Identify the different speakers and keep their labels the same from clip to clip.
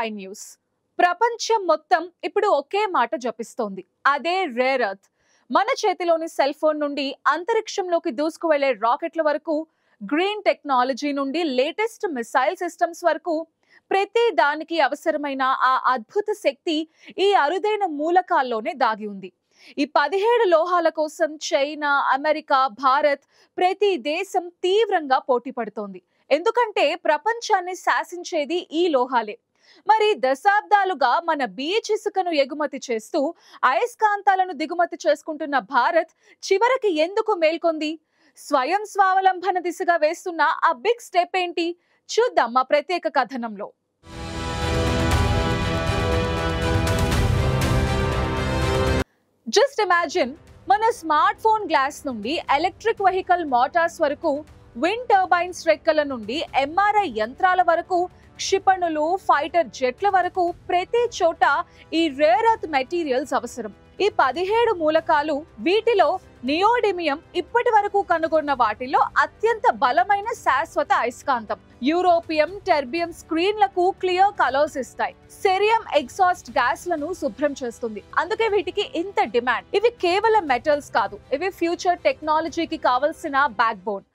Speaker 1: I news. ప్రపంచం మొత్తం ఇప్పుడు ఒకే మాట జపిస్తోంది, అదే రేర్ ఎర్త్. మన చేతిలోని సెల్ ఫోన్ నుండి అంతరిక్షంలోకి దూసుకువెళ్లే రాకెట్ల వరకు, గ్రీన్ టెక్నాలజీ నుండి లేటెస్ట్ మిసైల్ సిస్టమ్స్ వరకు ప్రతి దానికి అవసరమైన ఆ అద్భుత శక్తి ఈ అరుదైన మూలకాల్లోనే దాగి ఉంది. ఈ 17 లోహాల కోసం చైనా, అమెరికా, భారత్ ప్రతి దేశం తీవ్రంగా పోటీ పడుతోంది. ఎందుకంటే ప్రపంచాన్ని శాసించేది ఈ లోహాలే. మరి దశాబ్దాలుగా మన బీచ్ ఇసుకను ఎగుమతి చేస్తూ అయస్కాంతాలను దిగుమతి చేసుకుంటున్న భారత్ చివరికి ఎందుకు మేల్కొంది? స్వయం స్వావలంబన దిశగా వేస్తున్న ఆ బిగ్ స్టెప్ ఏంటి? చూద్దాం మా ప్రత్యేక కథనంలో. జస్ట్ ఇమాజిన్, మన స్మార్ట్ ఫోన్ గ్లాస్ నుండి ఎలక్ట్రిక్ వెహికల్ మోటార్స్ వరకు, విండ్ టర్బైన్స్ రెక్కల నుండి ఎంఆర్ఐ యంత్రాల వరకు, క్షిపణులు, ఫైటర్ జెట్ల వరకు ప్రతి చోట ఈ రేర్ ఎర్త్ మెటీరియల్స్ అవసరం. ఈ 17 మూలకాలు, వీటిలో నియోడిమియం ఇప్పటి వరకు కనుగొన్న వాటిలో అత్యంత బలమైన శాశ్వత అయస్కాంతం. యూరోపియం, టెర్బియం స్క్రీన్లకు క్లియర్ కలర్స్ ఇస్తాయి. సెరియం ఎగ్జాస్ట్ గ్యాస్లను శుభ్రం చేస్తుంది. అందుకే వీటికి ఇంత డిమాండ్. ఇవి కేవలం మెటల్స్ కాదు, ఇవి ఫ్యూచర్ టెక్నాలజీకి కావలసిన బ్యాక్ బోన్.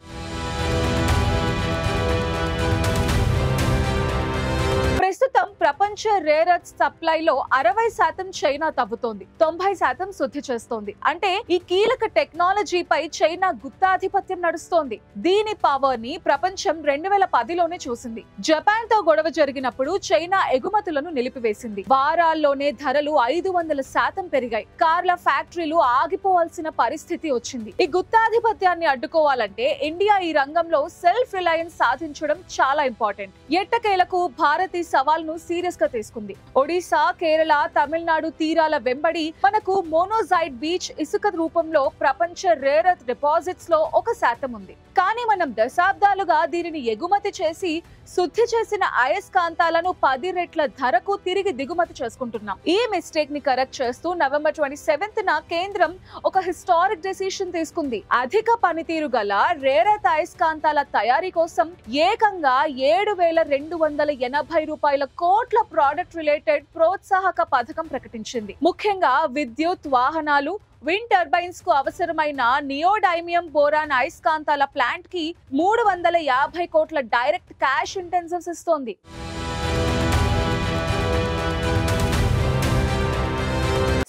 Speaker 1: ప్రస్తుతం ప్రపంచ రేర్ ఎర్త్ సప్లైలో 60% చైనా తవ్వుతోంది, 90% శుద్ధి చేస్తోంది. అంటే ఈ కీలక టెక్నాలజీపై చైనా గుత్తాధిపత్యం నడుస్తోంది. దీని పవర్ ని ప్రపంచం 2010లోనే చూసింది. జపాన్ తో గొడవ జరిగినప్పుడు చైనా ఎగుమతులను నిలిపివేసింది. వారాల్లోనే ధరలు 500% పెరిగాయి. కార్ల ఫ్యాక్టరీలు ఆగిపోవాల్సిన పరిస్థితి వచ్చింది. ఈ గుత్తాధిపత్యాన్ని అడ్డుకోవాలంటే ఇండియా ఈ రంగంలో సెల్ఫ్ రిలయన్స్ సాధించడం చాలా ఇంపార్టెంట్. ఎట్టకేలకు భారత్ సవాల్ను సీరియస్ గా తీసుకుంది. ఒడిశా, కేరళ, తమిళనాడు తీరాల వెంబడి మనకు మోనోజైట్ బీచ్ ఇసుక రూపంలో ప్రపంచ రేర్ ఎర్త్ డిపాజిట్స్ లో 1% ఉంది. కానీ మనం దశాబ్దాలుగా దీనిని ఎగుమతి చేసి శుద్ధి చేసిన అయస్కాంతాలను 10 రెట్ల ధరకు తిరిగి దిగుమతి చేసుకుంటున్నాం. ఈ మిస్టేక్ ని కరెక్ట్ చేస్తూ November 27న కేంద్రం ఒక హిస్టారిక్ డెసిషన్ తీసుకుంది. అధిక పనితీరు గల రేర్ ఎర్త్ అయస్కాంతాల తయారీ కోసం ఏకంగా 7,280 కోట్ల ప్రోడక్ట్ రిలేటెడ్ ప్రోత్సాహక పథకం ప్రకటించింది. ముఖ్యంగా విద్యుత్ వాహనాలు, విండ్ టర్బైన్స్ కు అవసరమైన నియోడైమియం బోరాన్ అయస్కాంతాల ప్లాంట్ కి 350 కోట్ల డైరెక్ట్ క్యాష్ ఇంటెన్సివ్స్ ఇస్తోంది.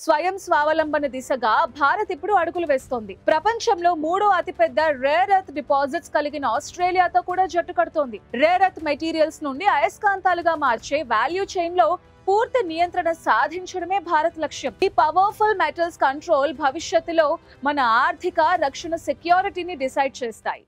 Speaker 1: స్వయం స్వావలంబన దిశగా భారత్ ఇప్పుడు అడుగులు వేస్తోంది. ప్రపంచంలో 3వ అతిపెద్ద రేర్ ఎర్త్ డిపాజిట్స్ కలిగిన ఆస్ట్రేలియాతో కూడా జట్టు కడుతోంది. రేర్ ఎర్త్ మెటీరియల్స్ నుండి అయస్కాంతాలుగా మార్చే వాల్యూ చైన్ లో పూర్తి నియంత్రణ సాధించడమే భారత్ లక్ష్యం. ఈ పవర్ఫుల్ మెటల్స్ కంట్రోల్ భవిష్యత్తులో మన ఆర్థిక రక్షణ సెక్యూరిటీని డిసైడ్ చేస్తాయి.